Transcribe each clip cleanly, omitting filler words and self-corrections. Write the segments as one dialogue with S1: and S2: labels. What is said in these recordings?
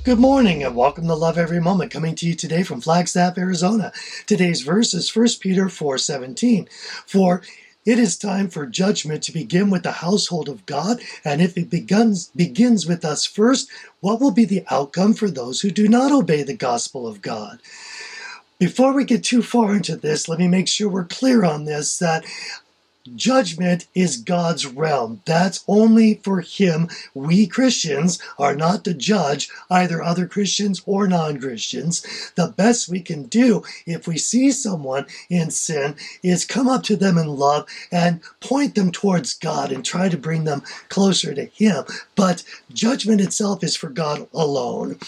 S1: Good morning and welcome to Love Every Moment, coming to you today from Flagstaff, Arizona. Today's verse is 1 Peter 4:17. For it is time for judgment to begin with the household of God, and if it begins with us first, what will be the outcome for those who do not obey the gospel of God? Before we get too far into this, let me make sure we're clear on this, that judgment is God's realm. That's only for Him. We Christians are not to judge either other Christians or non-Christians. The best we can do if we see someone in sin is come up to them in love and point them towards God and try to bring them closer to Him. But judgment itself is for God alone.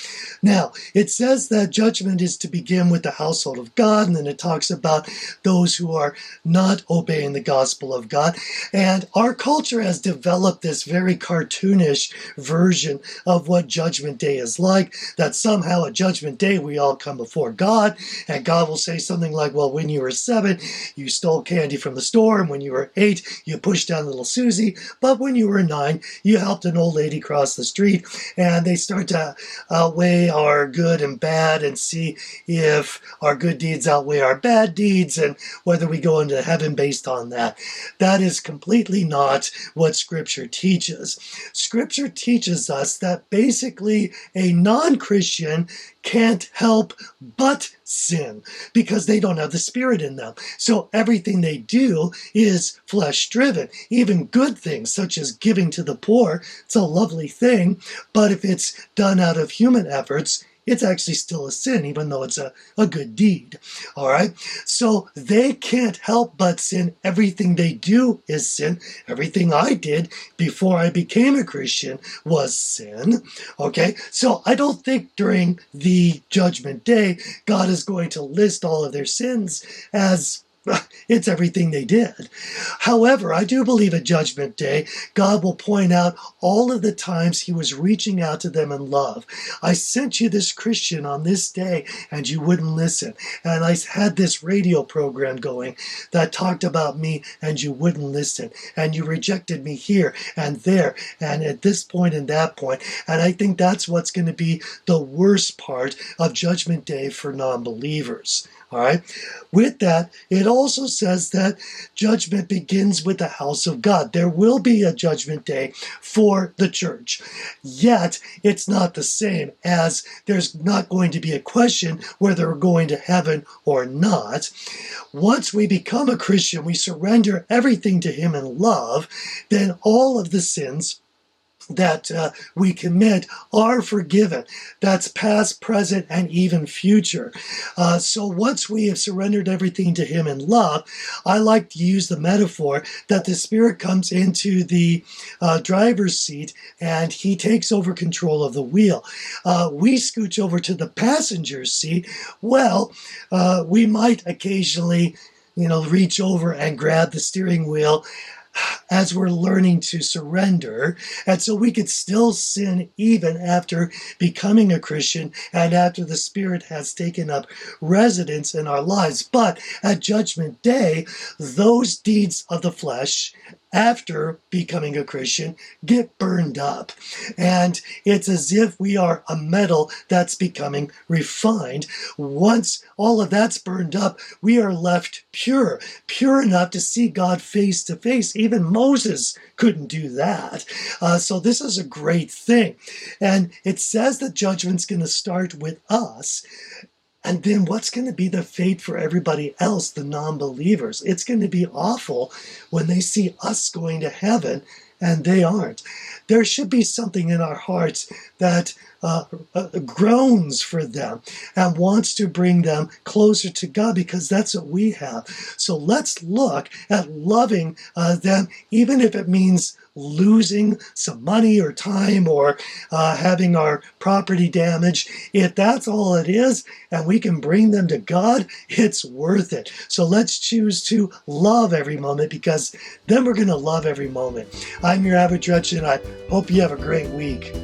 S1: Now, it says that judgment is to begin with the household of God, and then it talks about those who are not obeying the gospel of God. And our culture has developed this very cartoonish version of what Judgment Day is like, that somehow at Judgment Day we all come before God, and God will say something like, well, when you were 7, you stole candy from the store, and when you were 8, you pushed down little Susie, but when you were 9, you helped an old lady cross the street, and they start to outweigh our good and bad and see if our good deeds outweigh our bad deeds and whether we go into heaven based on that. That is completely not what Scripture teaches. Scripture teaches us that basically a non-Christian can't help but sin because they don't have the Spirit in them. So everything they do is flesh-driven. Even good things such as giving to the poor, it's a lovely thing, but if it's done out of human efforts, it's actually still a sin, even though it's a good deed. All right? So they can't help but sin. Everything they do is sin. Everything I did before I became a Christian was sin. Okay? So I don't think during the judgment day, God is going to list all of their sins as it's everything they did. However, I do believe at Judgment Day, God will point out all of the times He was reaching out to them in love. I sent you this Christian on this day, and you wouldn't listen. And I had this radio program going that talked about me, and you wouldn't listen. And you rejected me here and there, and at this point and that point. And I think that's what's going to be the worst part of Judgment Day for non-believers. All right. With that, it also says that judgment begins with the house of God. There will be a judgment day for the church. Yet, it's not the same, as there's not going to be a question whether we're going to heaven or not. Once we become a Christian, we surrender everything to Him in love, then all of the sins that we commit are forgiven. That's past, present, and even future. So once we have surrendered everything to Him in love, I like to use the metaphor that the Spirit comes into the driver's seat and He takes over control of the wheel. We scooch over to the passenger's seat. Well, we might occasionally, reach over and grab the steering wheel as we're learning to surrender. And so we could still sin even after becoming a Christian and after the Spirit has taken up residence in our lives. But at Judgment Day, those deeds of the flesh after becoming a Christian get burned up. And it's as if we are a metal that's becoming refined. Once all of that's burned up, we are left pure enough to see God face to face. Even Moses couldn't do that. So this is a great thing. And it says that judgment's going to start with us. And then what's going to be the fate for everybody else, the non-believers? It's going to be awful when they see us going to heaven and they aren't. There should be something in our hearts that groans for them and wants to bring them closer to God, because that's what we have. So let's look at loving them, even if it means losing some money or time or having our property damaged. If that's all it is and we can bring them to God, it's worth it. So let's choose to love every moment, because then we're going to love every moment. I'm your average Dretch, and I hope you have a great week.